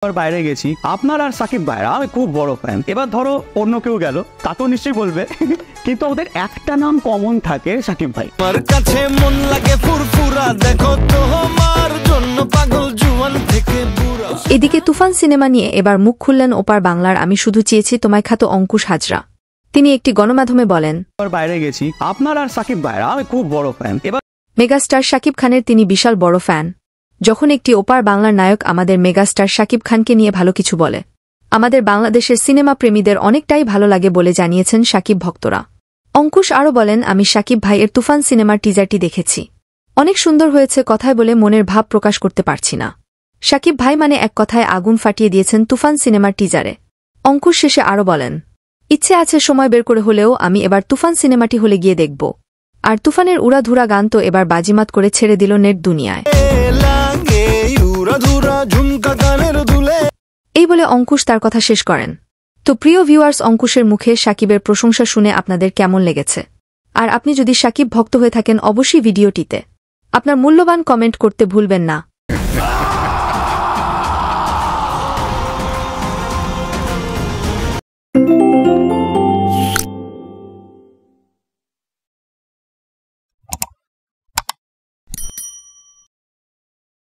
বাইরে গেছি আপনার আর সাকিব ভাইরা আমি খুব বড় ফ্যান। এবার ধরো অন্য কেউ গেল তাকেও নিশ্চয়ই বলবে, কিন্তু ওদের একটা নাম কমন থাকে, সাকিব ভাই। আমার কাছে মন লাগে ফুরফুরা, দেখো তোমার জন্য পাগল জুয়ান থেকে বুড়া। এদিকে তুফান সিনেমা নিয়ে এবার মুখ খুললেন ওপার বাংলার আমি শুধু চেয়েছি তোমায় খ্যাত অঙ্কুশ হাজরা। তিনি একটি গণমাধ্যমে বলেন, বাইরে গেছি আপনার আর সাকিব ভাইরা আমি খুব বড় ফ্যান। এবার মেগাস্টার শাকিব খানের তিনি বিশাল বড় ফ্যান। যখন একটি ওপার বাংলার নায়ক আমাদের মেগাস্টার শাকিব খানকে নিয়ে ভালো কিছু বলে, আমাদের বাংলাদেশের সিনেমা প্রেমীদের অনেকটাই ভালো লাগে বলে জানিয়েছেন শাকিব ভক্তরা। অঙ্কুশ আরও বলেন, আমি শাকিব ভাইয়ের তুফান সিনেমার টিজারটি দেখেছি, অনেক সুন্দর হয়েছে, কথায় বলে মনের ভাব প্রকাশ করতে পারছি না। শাকিব ভাই মানে এক কথায় আগুন ফাটিয়ে দিয়েছেন তুফান সিনেমার টিজারে। অঙ্কুশ শেষে আরও বলেন, ইচ্ছে আছে সময় বের করে হলেও আমি এবার তুফান সিনেমাটি হলে গিয়ে দেখব। আর তুফানের উড়াধুরা গান তো এবার বাজিমাত করে ছেড়ে দিল নেট দুনিয়ায়। এই বলে অঙ্কুশ তার কথা শেষ করেন। তো প্রিয় ভিউয়ার্স, অঙ্কুশের মুখে শাকিবের প্রশংসা শুনে আপনাদের কেমন লেগেছে? আর আপনি যদি শাকিব ভক্ত হয়ে থাকেন অবশ্যই ভিডিওটিতে আপনার মূল্যবান কমেন্ট করতে ভুলবেন না।